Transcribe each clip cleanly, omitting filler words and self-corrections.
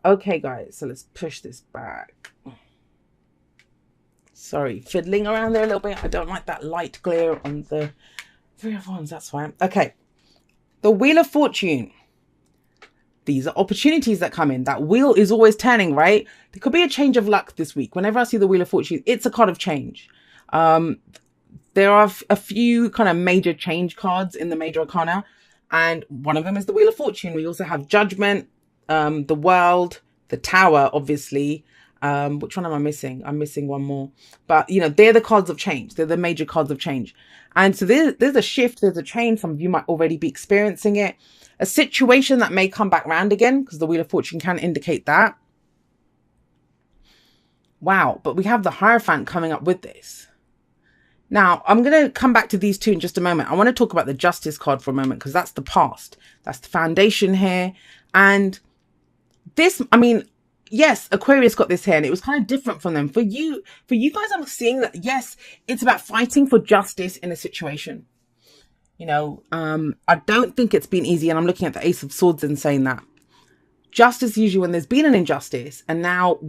Okay, guys, so let's push this back. Sorry, fiddling around there a little bit. I don't like that light glare on the Three of Wands. That's fine. Okay, the Wheel of Fortune. These are opportunities that come in. That wheel is always turning, right? There could be a change of luck this week. Whenever I see the Wheel of Fortune, it's a card of change. There are a few kind of major change cards in the major arcana, and one of them is the Wheel of Fortune. We also have Judgment, the World, the Tower, obviously. Which one am I missing? I'm missing one more. But, they're the cards of change. They're the major cards of change. And so there's a shift, there's a change. Some of you might already be experiencing it. A situation that may come back round again, because the Wheel of Fortune can indicate that. Wow, but we have the Hierophant coming up with this. Now, I'm going to come back to these two in just a moment. I want to talk about the Justice card for a moment, because that's the past. That's the foundation here. And this, yes, Aquarius got this here, and it was kind of different from them. For you guys, I'm seeing that, yes, it's about fighting for justice in a situation. I don't think it's been easy, and I'm looking at the Ace of Swords and saying that. Justice usually when there's been an injustice, and now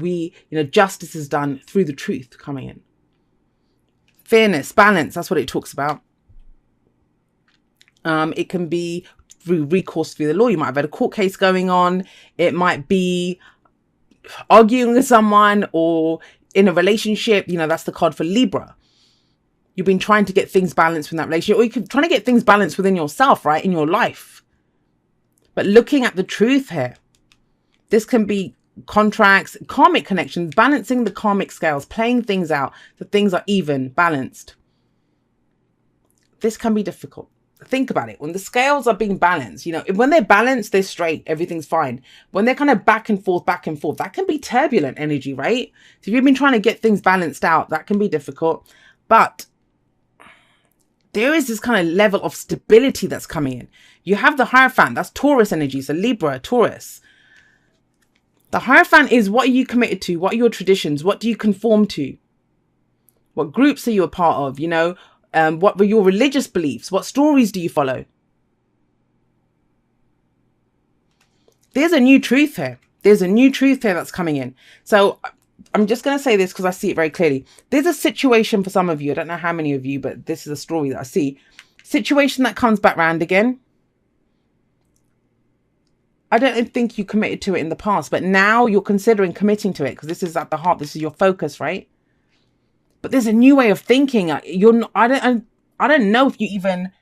justice is done through the truth coming in. Fairness, balance, that's what it talks about. It can be through recourse through the law. You might have had a court case going on. It might be arguing with someone or in a relationship. That's the card for Libra. You've been trying to get things balanced in that relationship, or you're trying to get things balanced within yourself, right, in your life. But looking at the truth here, this can be contracts, karmic connections, balancing the karmic scales, playing things out, so things are even, balanced. This can be difficult. Think about it. When the scales are being balanced, when they're balanced, they're straight, everything's fine. When they're kind of back and forth, that can be turbulent energy, right? So if you've been trying to get things balanced out, that can be difficult. But there is this kind of level of stability that's coming in. You have the Hierophant, that's Taurus energy, so Libra, Taurus. The Hierophant is, what are you committed to? What are your traditions? What do you conform to? What groups are you a part of? What were your religious beliefs? What stories do you follow? There's a new truth here. There's a new truth here that's coming in. So I'm just going to say this because I see it very clearly. There's a situation for some of you. I don't know how many of you, but this is a story that I see. Situation that comes back round again. I don't think you committed to it in the past, but now you're considering committing to it because this is at the heart. This is your focus, right? But there's a new way of thinking. I don't know if you even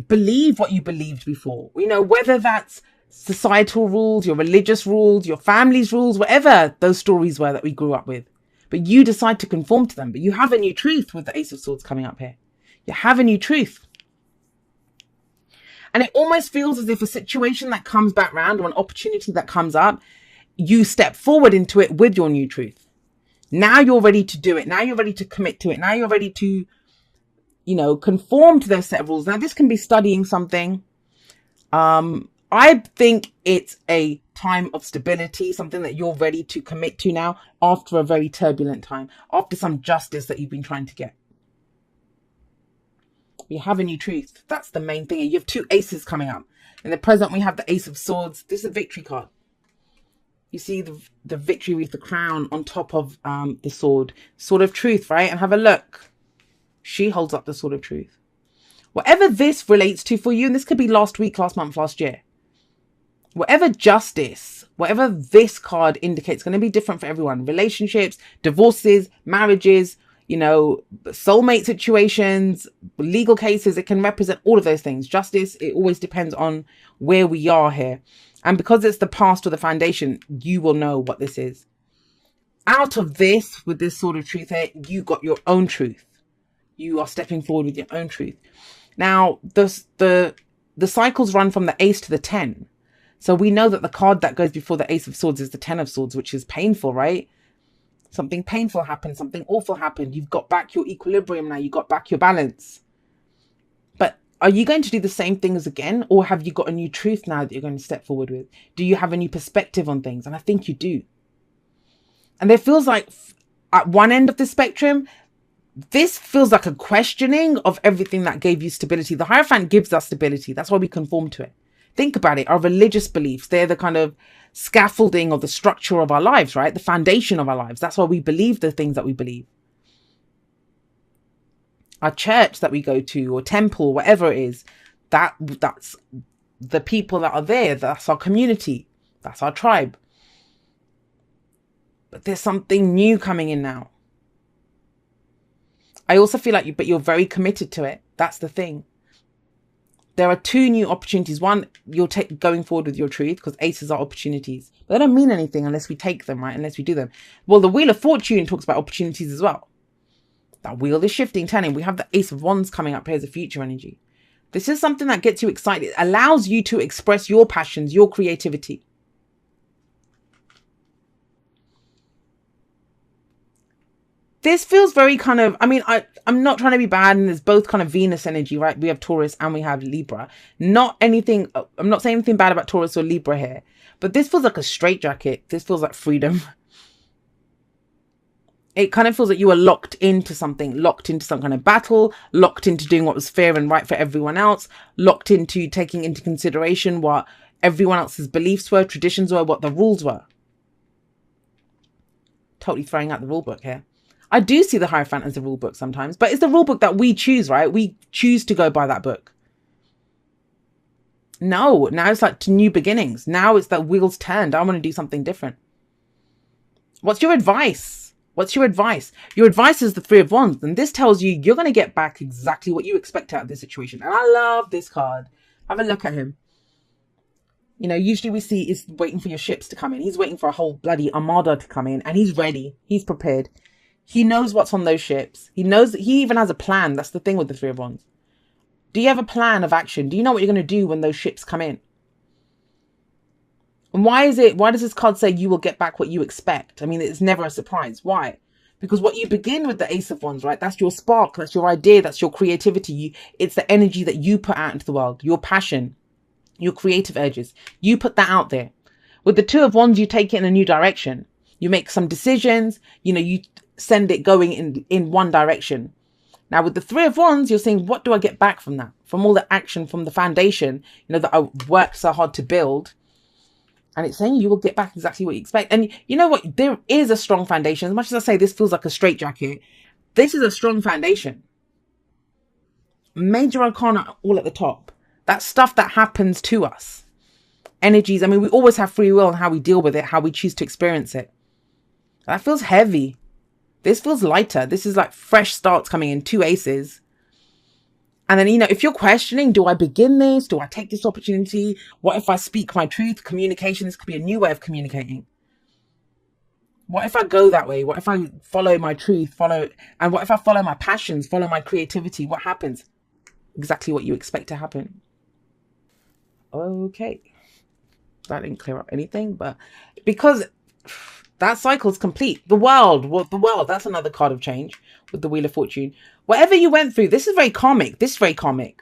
believe what you believed before. Whether that's societal rules, your religious rules, your family's rules, whatever those stories were that we grew up with. But you decide to conform to them. But you have a new truth with the Ace of Swords coming up here. You have a new truth. And it almost feels as if a situation that comes back round or an opportunity that comes up, you step forward into it with your new truth. Now you're ready to do it. Now you're ready to commit to it. Now you're ready to, conform to those set of rules. Now this can be studying something. I think it's a time of stability, something that you're ready to commit to now after a very turbulent time, after some justice that you've been trying to get. You have a new truth. That's the main thing. You have two aces coming up. In the present, we have the Ace of Swords. This is a victory card. You see the victory with the crown on top of the sword. Sword of truth, right? And have a look. She holds up the sword of truth. Whatever this relates to for you, and this could be last week, last month, last year. Whatever justice, whatever this card indicates, going to be different for everyone. Relationships, divorces, marriages, soulmate situations, legal cases, it can represent all of those things. Justice, it always depends on where we are here. And because it's the past or the foundation, you will know what this is. Out of this, with this sort of truth here, you got your own truth. You are stepping forward with your own truth. Now, the cycles run from the Ace to the 10. So we know that the card that goes before the Ace of Swords is the 10 of Swords, which is painful, right? Something painful happened, something awful happened. You've got back your equilibrium now. You got back your balance. But are you going to do the same things again? Or have you got a new truth now that you're going to step forward with? Do you have a new perspective on things? And I think you do. And there feels like at one end of the spectrum, this feels like a questioning of everything that gave you stability. The Hierophant gives us stability. That's why we conform to it. Think about it. Our religious beliefs, they're the kind of scaffolding of the structure of our lives, right? The foundation of our lives. That's why we believe the things that we believe. Our church that we go to, or temple, whatever it is, that's the people that are there. That's our community. That's our tribe. But there's something new coming in now. I also feel like you're very committed to it. That's the thing. There are two new opportunities. One, you're going forward with your truth, because aces are opportunities. But they don't mean anything unless we take them, right? Unless we do them. Well, the Wheel of Fortune talks about opportunities as well. That wheel is shifting, turning. We have the Ace of Wands coming up here as a future energy. This is something that gets you excited. It allows you to express your passions, your creativity. This feels very kind of, I mean, I'm not trying to be bad, and there's both kind of Venus energy, right? We have Taurus and we have Libra. Not anything, I'm not saying anything bad about Taurus or Libra here, but this feels like a straitjacket. This feels like freedom. It kind of feels like you were locked into something, locked into some kind of battle, locked into doing what was fair and right for everyone else, locked into taking into consideration what everyone else's beliefs were, traditions were, what the rules were. Totally throwing out the rule book here. I do see the Hierophant as the rule book sometimes, but it's the rule book that we choose, right? We choose to go by that book. No, now it's like to new beginnings. Now it's that wheels turned. I want to do something different. What's your advice? What's your advice? Your advice is the Three of Wands. And this tells you you're going to get back exactly what you expect out of this situation. And I love this card. Have a look at him. You know, usually we see is waiting for your ships to come in. He's waiting for a whole bloody armada to come in. And he's ready. He's prepared. He knows what's on those ships. He knows that he even has a plan. That's the thing with the Three of Wands. Do you have a plan of action? Do you know what you're going to do when those ships come in? And why does this card say you will get back what you expect? I mean, it's never a surprise. Why? Because what you begin with the Ace of Wands, right? That's your spark. That's your idea. That's your creativity. It's the energy that you put out into the world. Your passion, your creative urges. You put that out there. With the Two of Wands, you take it in a new direction. You make some decisions. You know, you send it going in one direction. Now, with the Three of Wands, you're saying, what do I get back from that? From all the action, from the foundation, you know, that I worked so hard to build. And it's saying you will get back exactly what you expect. And you know what? There is a strong foundation. As much as I say this feels like a straitjacket, this is a strong foundation. Major Arcana all at the top. That's stuff that happens to us. Energies. I mean, we always have free will and how we deal with it, how we choose to experience it. That feels heavy. This feels lighter. This is like fresh starts coming in. Two aces. And then, you know, if you're questioning, do I begin this? Do I take this opportunity? What if I speak my truth? Communication, this could be a new way of communicating. What if I go that way? What if I follow my truth, and what if I follow my passions, follow my creativity? What happens? Exactly what you expect to happen. Okay. That didn't clear up anything, but because that cycle's complete. The world, that's another card of change with the Wheel of Fortune. Whatever you went through, this is very karmic. This is very karmic.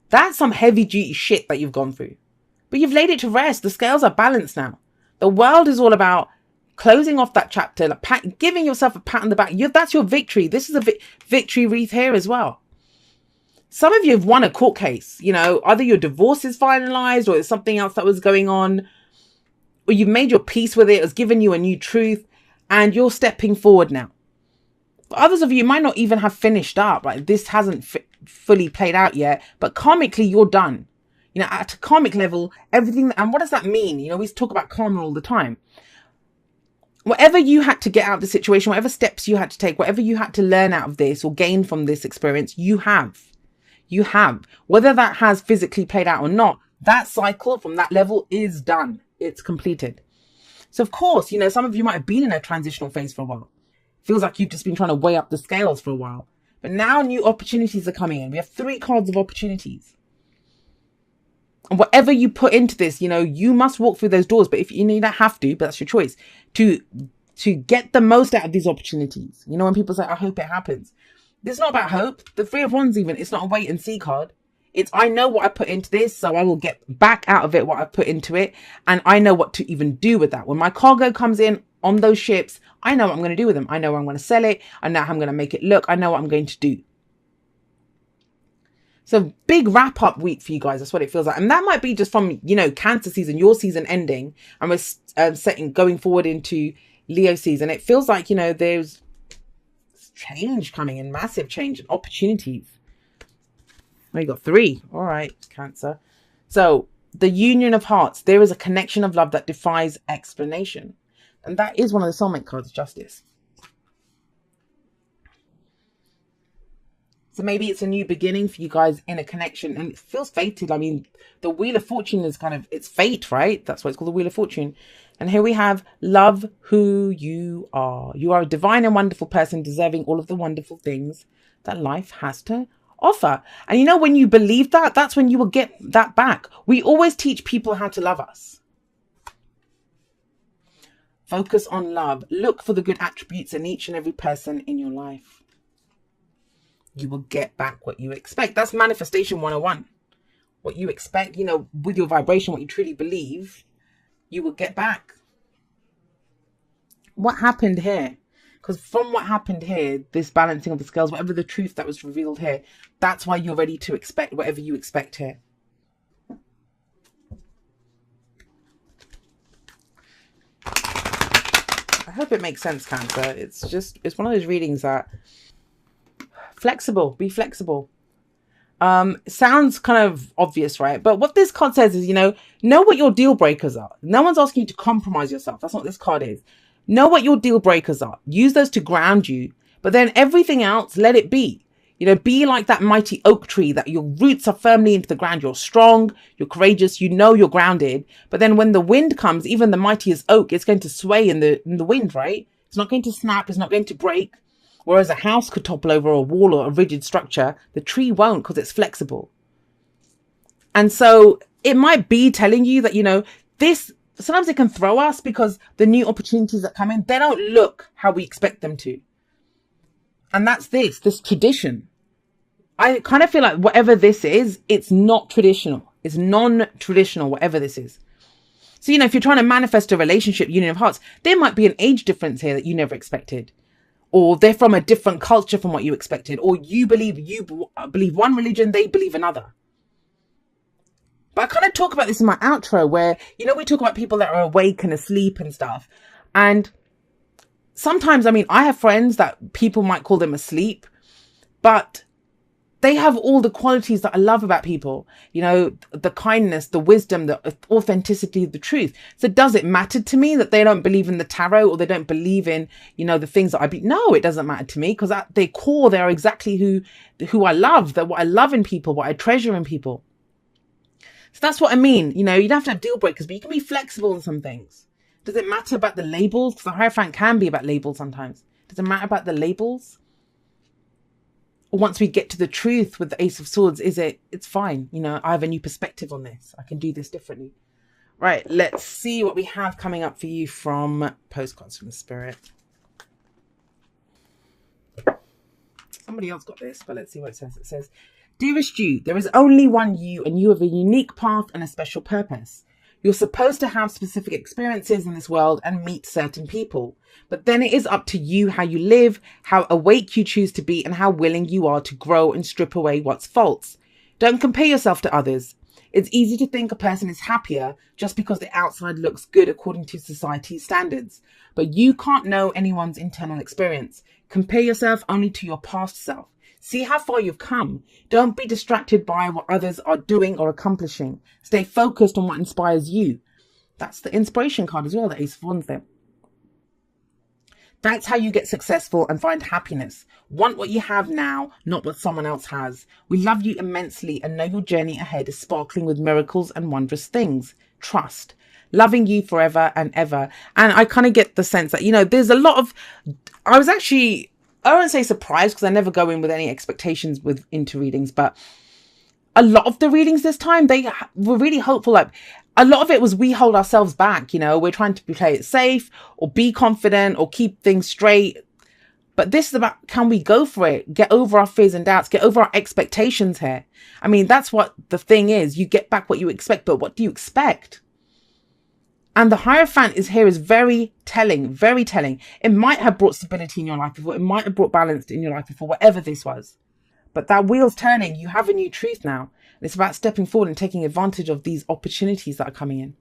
That's some heavy duty shit that you've gone through. But you've laid it to rest. The scales are balanced now. The world is all about closing off that chapter, like giving yourself a pat on the back. That's your victory. This is a victory wreath here as well. Some of you have won a court case. You know, either your divorce is finalized or it's something else that was going on. Or you've made your peace with it. It's given you a new truth. And you're stepping forward now. But others of you might not even have finished up. Like this hasn't fully played out yet. But karmically, you're done. You know, at a karmic level, everything. And what does that mean? You know, we talk about karma all the time. Whatever you had to get out of the situation, whatever steps you had to take, whatever you had to learn out of this or gain from this experience, you have. You have. Whether that has physically played out or not, that cycle from that level is done. It's completed. So, of course, you know, some of you might have been in a transitional phase for a while. Feels like you've just been trying to weigh up the scales for a while. But now new opportunities are coming in. We have 3 cards of opportunities. And whatever you put into this, you know, you must walk through those doors. But if you don't have to, but that's your choice, to get the most out of these opportunities. You know, when people say, I hope it happens. It's not about hope. The Three of Wands even, it's not a wait and see card. It's, I know what I put into this, so I will get back out of it what I put into it. And I know what to even do with that. When my cargo comes in on those ships, I know what I'm going to do with them. I know I'm going to sell it. I know how I'm going to make it look. I know what I'm going to do. So big wrap up week for you guys. That's what it feels like. And that might be just from, Cancer season, your season ending, and we're going forward into Leo season. It feels like, there's change coming in, massive change and opportunities. Oh, you got 3. All right, Cancer. So the union of hearts, there is a connection of love that defies explanation. And that is one of the soulmate cards, Justice. So maybe it's a new beginning for you guys in a connection, and it feels fated. I mean, the Wheel of Fortune is it's fate, right? That's why it's called the Wheel of Fortune. And here we have love who you are. You are a divine and wonderful person deserving all of the wonderful things that life has to offer. And when you believe that, that's when you will get that back. We always teach people how to love us. Focus on love. Look for the good attributes in each and every person in your life. You will get back what you expect. That's manifestation 101. What you expect, with your vibration, what you truly believe, you will get back. What happened here? Because from what happened here, this balancing of the scales, whatever the truth that was revealed here, that's why you're ready to expect whatever you expect here. I hope it makes sense, Cancer. It's one of those readings that be flexible. Sounds kind of obvious, right? But what this card says is, know what your deal breakers are. No one's asking you to compromise yourself. That's not what this card is. Know what your deal breakers are. Use those to ground you. But then everything else, let it be. Be like that mighty oak tree, that your roots are firmly into the ground. You're strong, you're courageous, you're grounded. But then when the wind comes, even the mightiest oak, it's going to sway in the wind, right? It's not going to snap. It's not going to break. Whereas a house could topple over a wall or a rigid structure, the tree won't, because it's flexible. And so it might be telling you that, this, sometimes it can throw us because the new opportunities that come in, they don't look how we expect them to. And that's this tradition. I kind of feel like whatever this is, it's not traditional. It's non-traditional, whatever this is. So, if you're trying to manifest a relationship, union of hearts, there might be an age difference here that you never expected. Or they're from a different culture from what you expected. Or you believe one religion, they believe another. But I kind of talk about this in my outro where, we talk about people that are awake and asleep and stuff. And sometimes, I have friends that people might call them asleep. But they have all the qualities that I love about people. The kindness, the wisdom, the authenticity, the truth. So does it matter to me that they don't believe in the tarot or they don't believe in, the things that I believe? No, it doesn't matter to me, because at their core, they are exactly who I love. That what I love in people, what I treasure in people. So that's what I mean. You don't have to have deal breakers, but you can be flexible in some things. Does it matter about the labels? Because the Hierophant can be about labels sometimes. Does it matter about the labels? Once we get to the truth with the Ace of Swords, it's fine. I have a new perspective on this. I can do this differently. Right, let's see what we have coming up for you from Postcards from Spirit. Somebody else got this, but let's see what it says. It says, Dearest you, there is only one you, and you have a unique path and a special purpose. You're supposed to have specific experiences in this world and meet certain people. But then it is up to you how you live, how awake you choose to be, and how willing you are to grow and strip away what's false. Don't compare yourself to others. It's easy to think a person is happier just because the outside looks good according to society's standards. But you can't know anyone's internal experience. Compare yourself only to your past self. See how far you've come. Don't be distracted by what others are doing or accomplishing. Stay focused on what inspires you. That's the inspiration card as well, the Ace of Wands there. That's how you get successful and find happiness. Want what you have now, not what someone else has. We love you immensely and know your journey ahead is sparkling with miracles and wondrous things. Trust. Loving you forever and ever. And I kind of get the sense that, there's a lot of... I won't say surprised because I never go in with any expectations into readings, but a lot of the readings this time, they were really hopeful. Like, a lot of it was we hold ourselves back, we're trying to play it safe or be confident or keep things straight. But this is about, can we go for it? Get over our fears and doubts, get over our expectations here. That's what the thing is. You get back what you expect, but what do you expect? And the Hierophant is very telling, very telling. It might have brought stability in your life before. It might have brought balance in your life before, whatever this was. But that wheel's turning. You have a new truth now. And it's about stepping forward and taking advantage of these opportunities that are coming in.